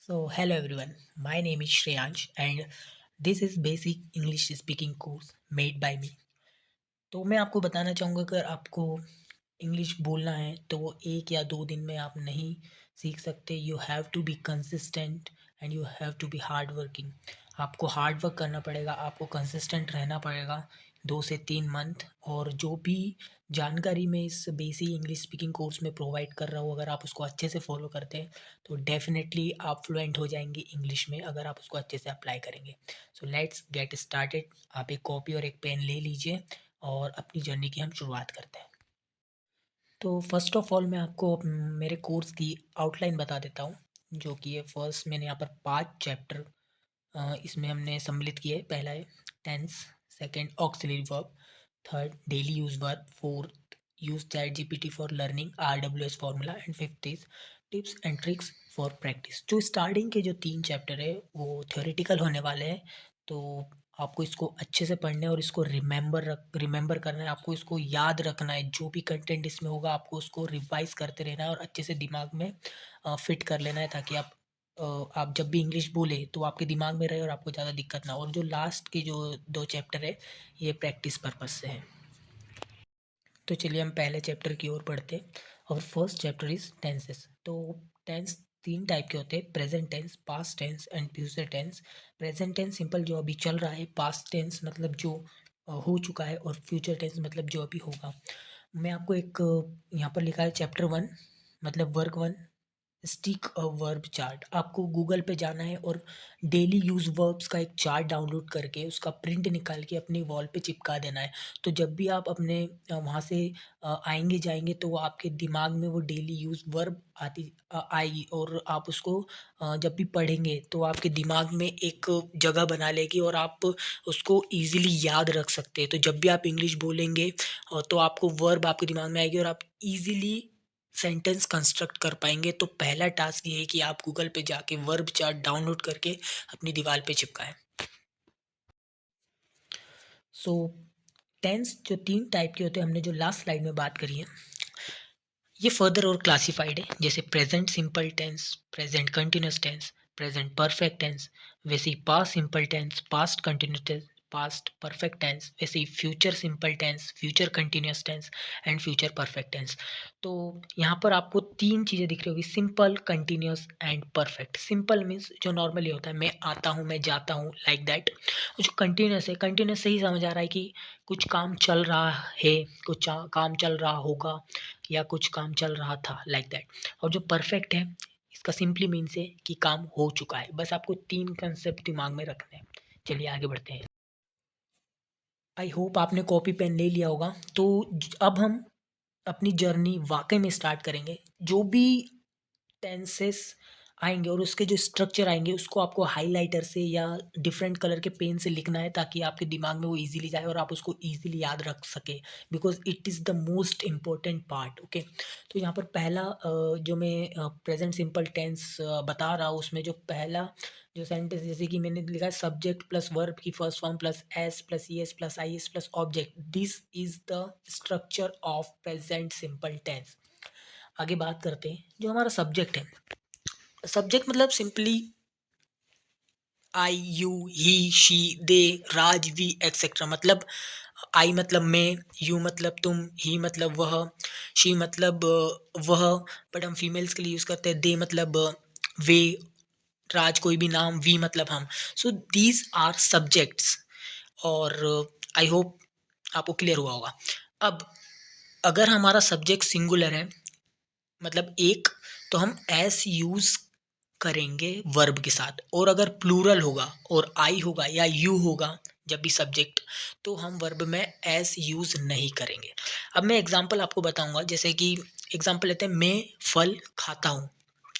So, hello everyone. My name is Shreyansh and this is basic English speaking course made by me. तो मैं आपको बताना चाहूँगा अगर आपको इंग्लिश बोलना है तो वो 1 या 2 दिन में आप नहीं सीख सकते। You have to be consistent and you have to be hard working. आपको हार्ड वर्क करना पड़ेगा, आपको कंसिस्टेंट रहना पड़ेगा 2 से 3 मंथ। और जो भी जानकारी मैं इस बेसिक इंग्लिश स्पीकिंग कोर्स में प्रोवाइड कर रहा हूँ, अगर आप उसको अच्छे से फॉलो करते हैं तो डेफ़िनेटली आप फ्लुएंट हो जाएँगे इंग्लिश में, अगर आप उसको अच्छे से अप्लाई करेंगे। So let's get started. आप एक कॉपी और एक पेन ले लीजिए और अपनी जर्नी की हम शुरुआत करते हैं। तो फर्स्ट ऑफ ऑल मैं आपको मेरे कोर्स की आउटलाइन बता देता हूँ, जो कि है फर्स्ट मैंने यहाँ पर 5 चैप्टर इसमें हमने सम्मिलित किए। पहला है tense, second auxiliary verb, third daily use verb, fourth use chat GPT for learning RWS formula and fifth is tips and tricks for practice. जो स्टार्टिंग के जो 3 चैप्टर है वो थ्योरेटिकल होने वाले हैं, तो आपको इसको अच्छे से पढ़ना है और इसको रिमेंबर करना है। आपको इसको याद रखना है, जो भी कंटेंट इसमें होगा आपको उसको रिवाइज करते रहना है और अच्छे से दिमाग में फिट कर लेना है, ताकि आप जब भी इंग्लिश बोले तो आपके दिमाग में रहे और आपको ज़्यादा दिक्कत ना हो। और जो लास्ट के जो 2 चैप्टर है ये प्रैक्टिस पर्पस से है। तो चलिए हम पहले चैप्टर की ओर बढ़ते हैं। और फर्स्ट चैप्टर इज टेंसेस। तो टेंस 3 टाइप के होते हैं, present tense, past tense and future tense. Present tense simple जो अभी चल रहा है, पास्ट टेंस मतलब जो हो चुका है, और फ्यूचर टेंस मतलब जो अभी होगा। मैं आपको एक यहाँ पर लिखा है चैप्टर 1 मतलब work 1, stick a verb chart. आपको गूगल पे जाना है और डेली यूज़ वर्ब्स का एक चार्ट डाउनलोड करके उसका प्रिंट निकाल के अपनी वॉल पे चिपका देना है। तो जब भी आप अपने वहाँ से आएँगे जाएँगे तो वो आपके दिमाग में वो डेली यूज़ वर्ब आएगी, और आप उसको जब भी पढ़ेंगे तो आपके दिमाग में एक जगह बना लेगी और आप उसको ईज़िली याद रख सकते हैं। तो जब भी आप इंग्लिश बोलेंगे तो आपको वर्ब आपके दिमाग में आएगी और आप ईज़िली सेंटेंस कंस्ट्रक्ट कर पाएँगे। तो पहला टास्क ये है कि आप गूगल पे जाके वर्ब चार्ट डाउनलोड करके अपनी दीवार पे चिपकाएँ। सो टेंस जो 3 टाइप के होते हैं, हमने जो लास्ट स्लाइड में बात करी है, ये फर्दर और क्लासिफाइड है। जैसे present simple tense, present continuous tense, present perfect tense, वैसे ही past simple tense, past continuous tense, past perfect tense, वैसे ही future simple tense, future continuous tense and future perfect tense. तो यहाँ पर आपको 3 चीज़ें दिख रही होगी, simple, continuous and perfect. Simple means जो नॉर्मली होता है, मैं आता हूँ, मैं जाता हूँ, लाइक दैट। जो कंटिन्यूअस है, कंटिन्यूअस से ही समझ आ रहा है कि कुछ काम चल रहा है, काम चल रहा होगा या कुछ काम चल रहा था, लाइक दैट। और जो परफेक्ट है, इसका सिंपली मीन्स है कि काम हो चुका है। बस आपको 3 कंसेप्ट दिमाग में रखने हैं। चलिए आगे बढ़ते हैं। आई होप आपने कॉपी पेन ले लिया होगा। तो अब हम अपनी जर्नी वाकई में स्टार्ट करेंगे। जो भी टेंसेस आएँगे और उसके जो स्ट्रक्चर आएँगे उसको आपको हाइलाइटर से या डिफरेंट कलर के पेन से लिखना है, ताकि आपके दिमाग में वो ईज़िली जाए और आप उसको ईज़िली याद रख सकें, because it is the most important part. Okay. तो यहाँ पर पहला जो मैं प्रेज़ेंट सिंपल टेंस बता रहा हूँ, उसमें जो पहला जो सेंटेंस, जैसे कि मैंने लिखा है सब्जेक्ट प्लस वर्ब की first form plus S plus ES plus IS plus object, this is the structure of present simple tense. आगे बात करते हैं जो हमारा सब्जेक्ट है। सब्जेक्ट मतलब simply I, you, he, she, they, Raj, we etcetera. मतलब आई मतलब मैं, यू मतलब तुम, ही मतलब वह, शी मतलब वह, बट हम फीमेल्स के लिए यूज़ करते हैं। दे मतलब वे, राज कोई भी नाम, वी मतलब हम। So these are subjects. और आई होप आपको क्लियर हुआ होगा। अब अगर हमारा सब्जेक्ट सिंगुलर है, मतलब एक, तो हम एस यूज़ करेंगे वर्ब के साथ। और अगर प्लूरल होगा और आई होगा या यू होगा जब भी सब्जेक्ट, तो हम वर्ब में एस यूज़ नहीं करेंगे। अब मैं एग्जांपल आपको बताऊंगा, जैसे कि एग्जांपल लेते हैं, मैं फल खाता हूँ।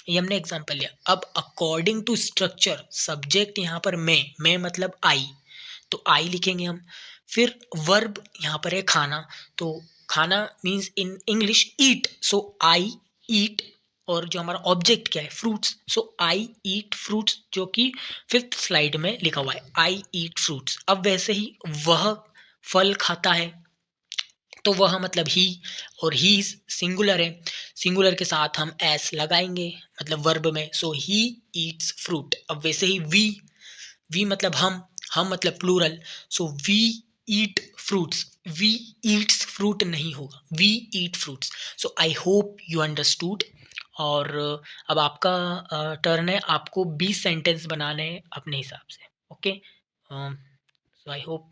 ये हमने एग्जांपल लिया। अब अकॉर्डिंग टू स्ट्रक्चर, सब्जेक्ट यहाँ पर मैं मतलब आई, तो आई लिखेंगे हम। फिर वर्ब यहाँ पर है खाना, तो खाना means in English eat, so आई ईट। और जो हमारा ऑब्जेक्ट क्या है, फ्रूट्स, सो आई ईट फ्रूट्स, जो कि फिफ्थ स्लाइड में लिखा हुआ है, आई ईट फ्रूट्स। अब वैसे ही वह फल खाता है, तो वह मतलब ही, और ही सिंगुलर है, सिंगुलर के साथ हम एस लगाएंगे मतलब वर्ब में, सो ही ईट्स फ्रूट। अब वैसे ही वी मतलब हम मतलब plural, so we eat fruits, we eats fruit नहीं होगा, we eat fruits. So I hope you understood. और अब आपका टर्न है, आपको 20 सेंटेंस बनाने हैं अपने हिसाब से। Okay, so I hope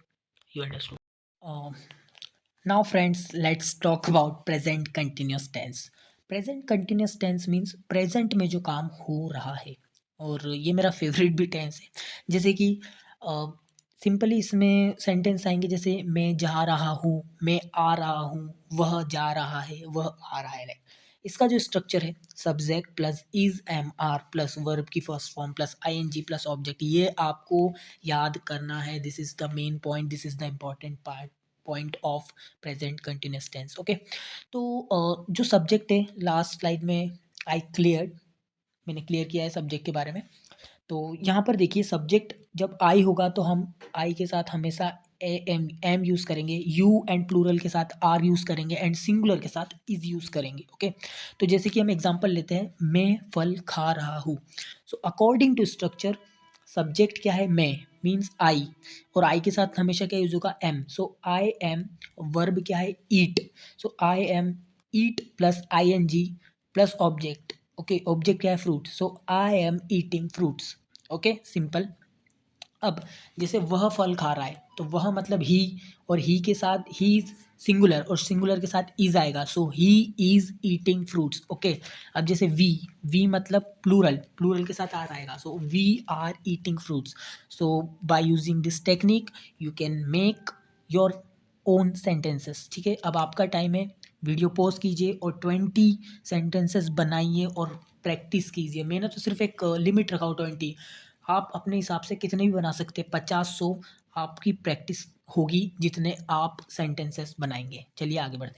you understood. Now, friends, let's talk about present continuous tense. Present continuous tense means present में जो काम हो रहा है, और ये मेरा फेवरेट भी टेंस है। जैसे कि सिंपली इसमें सेंटेंस आएंगे, जैसे मैं जा रहा हूँ, मैं आ रहा हूँ, वह जा रहा है, वह आ रहा है। Like, इसका जो स्ट्रक्चर है, subject plus is am are plus verb की first form plus I N G plus object, ये आपको याद करना है। This is the main point, this is the important part point of present continuous tense. Okay, तो जो subject है last slide में मैंने क्लियर किया है सब्जेक्ट के बारे में। तो यहाँ पर देखिए, सब्जेक्ट जब आई होगा तो हम आई के साथ हमेशा एम यूज़ करेंगे, यू एंड प्लूरल के साथ आर यूज़ करेंगे, एंड सिंगुलर के साथ इज यूज़ करेंगे। ओके, तो जैसे कि हम एग्जांपल लेते हैं, मैं फल खा रहा हूँ। So according to structure, subject क्या है, मैं मीन्स आई, और आई के साथ हमेशा क्या यूज होगा, am. So I am, verb क्या है, eat. So I am eat plus I N G plus object. Okay, object क्या है, fruit. So I am eating fruits. Okay, simple. अब जैसे वह फल खा रहा है, तो वह मतलब ही, और ही के साथ ही सिंगुलर, और सिंगुलर के साथ इज आएगा, so he is eating fruits. Okay, अब जैसे वी मतलब प्लूरल, प्लूरल के साथ आर आएगा, so we are eating fruits. So by using this technique you can make your own sentences. ठीक है, अब आपका टाइम है, वीडियो पॉज कीजिए और 20 सेंटेंसेस बनाइए और प्रैक्टिस कीजिए। मैंने तो सिर्फ एक लिमिट रखा हो 20, आप अपने हिसाब से कितने भी बना सकते हैं, 50 100, आपकी प्रैक्टिस होगी जितने आप सेंटेंसेस बनाएंगे। चलिए आगे बढ़ते हैं।